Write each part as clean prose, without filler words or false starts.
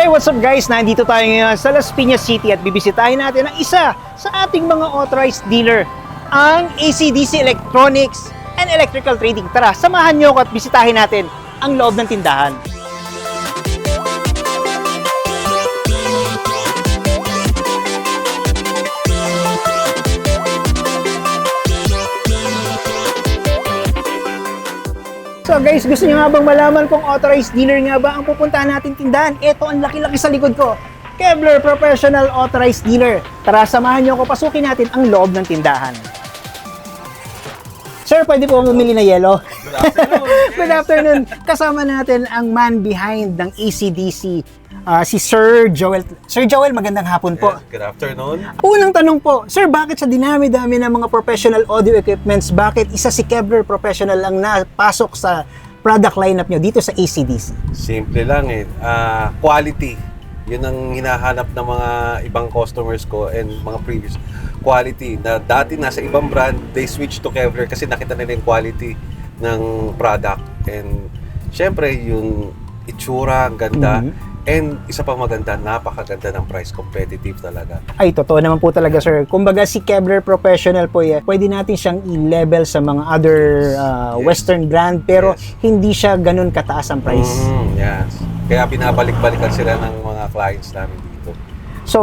Hey, what's up guys? Nandito tayo ngayon sa Las Piñas City at bibisitahin natin ang isa sa ating mga authorized dealer, ang AC/DC Electronics and Electrical Trading. Tara, samahan niyo ako at bisitahin natin ang loob ng tindahan. So guys, gusto niyo nga bang malaman kung authorized dealer nga ba ang pupuntahan natin tindahan? Ito ang laki-laki sa likod ko. Kevlar Professional Authorized Dealer. Tara, samahan niyo ako, pasukin natin ang loob ng tindahan. Sir, pwede po bumili na yelo? Good afternoon. Good afternoon. Kasama natin ang man behind ng AC/DC, si Sir Joel. Sir Joel, magandang hapon po. Yes, good afternoon. Unang tanong po, Sir, bakit sa dinami-dami ng mga professional audio equipments, bakit isa si Kevlar Professional ang napasok sa product lineup nyo dito sa AC/DC? Simple lang eh. Quality. Yun ang hinahanap ng mga ibang customers ko and mga previous. Quality. Na dati nasa ibang brand, they switch to Kevlar kasi nakita nila yung quality ng product. And syempre, yung itsura, ang ganda. And isa pang maganda, napakaganda ng price, competitive talaga. Ay, totoo naman po talaga, Sir. Kumbaga si Kevlar Professional po, pwede natin siyang i-level sa mga other Yes. Western brand, pero Yes. hindi siya ganun kataas ang price. Yes. Kaya binabalik-balikan sila ng mga clients namin dito. So,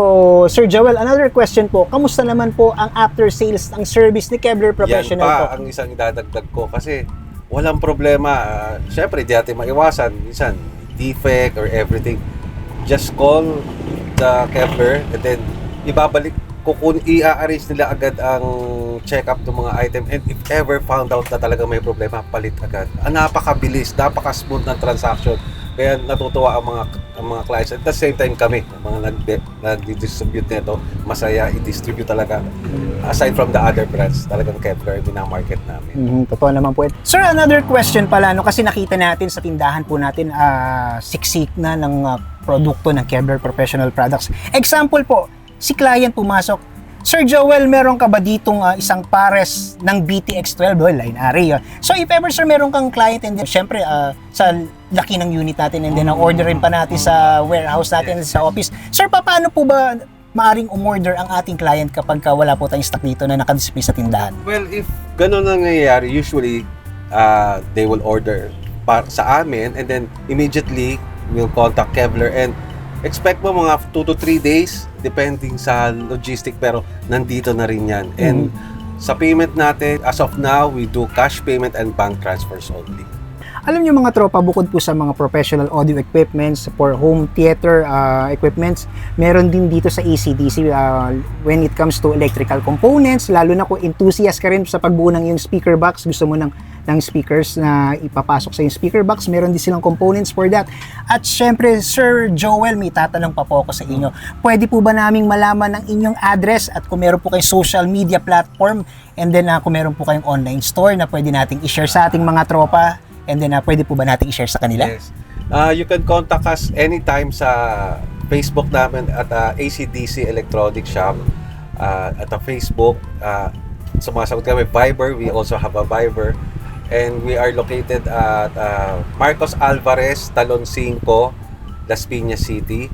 Sir Joel, another question po, kamusta naman po ang after sales, ang service ni Kevlar Professional Yan pa po? ang isang idadagdag ko kasi walang problema. Syempre, di natin maiwasan. Minsan, defect or everything. Just call the Kevlar and then ibabalik i-arrange nila agad ang check-up ng mga item, and if ever found out na talaga may problema, palit agad. Napakabilis, napaka-smooth ng transaction. Kaya natutuwa ang mga clients. At the same time kami, ang mga nag-distribute nito, masaya i-distribute talaga. Aside from the other brands, talagang Kevlar yung market namin. Totoo naman po. Sir, another question pala, no, kasi nakita natin sa tindahan po natin, siksik na ng produkto ng Kevlar Professional Products. Example po, si client pumasok, Sir Joel, meron ka ba ditong isang pares ng BTX12 line array? So if ever, sir, meron kang client and then syempre sa laki ng unit natin and then orderin pa natin sa warehouse natin, sa office. Sir, paano po ba maaring umorder ang ating client kapag wala po tayong stock dito na nakadisplay sa tindahan? Well, if ganun ang nangyayari, usually they will order sa amin and then immediately we'll contact Kevlar and expect mo mga 2 to 3 days depending sa logistic, pero nandito na rin yan. And sa payment natin, as of now, we do cash payment and bank transfers only. Alam niyo mga tropa, bukod po sa mga professional audio equipments for home theater equipments, meron din dito sa AC/DC when it comes to electrical components, lalo na kung enthusiast ka rin sa pagbuo ng yung speaker box, gusto mo ng speakers na ipapasok sa yung speaker box, meron din silang components for that. At syempre, Sir Joel, may tatanong pa po ako sa inyo. Pwede po ba naming malaman ang inyong address at kung meron po kayong social media platform, and then kung meron po kayong online store na pwede nating i-share sa ating mga tropa, and then pwede po ba nating i-share sa kanila? Yes. You can contact us anytime sa Facebook namin at AC/DC Electronic Shop at Facebook. Sumasagot kami Viber. We also have a Viber. And we are located at Marcos Alvarez, Talon 5, Las Piñas City.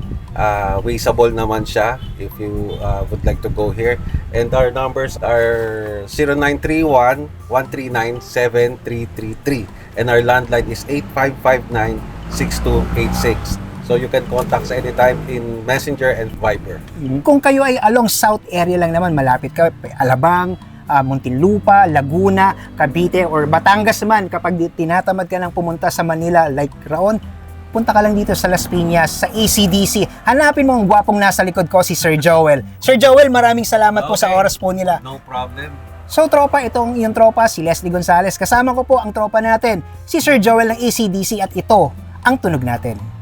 Wasteable naman siya if you would like to go here. And our numbers are 0931-139-7333. And our landline is 8559-6286. So you can contact us anytime in Messenger and Viber. Kung kayo ay along South area lang naman, malapit ka, Alabang, Muntinlupa, Laguna, Cavite, or Batangas man, kapag tinatamad ka ng pumunta sa Manila like Raon, punta ka lang dito sa Las Piñas, sa AC/DC. Hanapin mo ang gwapong nasa likod ko, si Sir Joel. Sir Joel, maraming salamat po sa oras po nila. No problem. So tropa, itong iyong tropa, si Leslie Gonzalez. Kasama ko po ang tropa natin, si Sir Joel ng AC/DC, at ito ang tunog natin.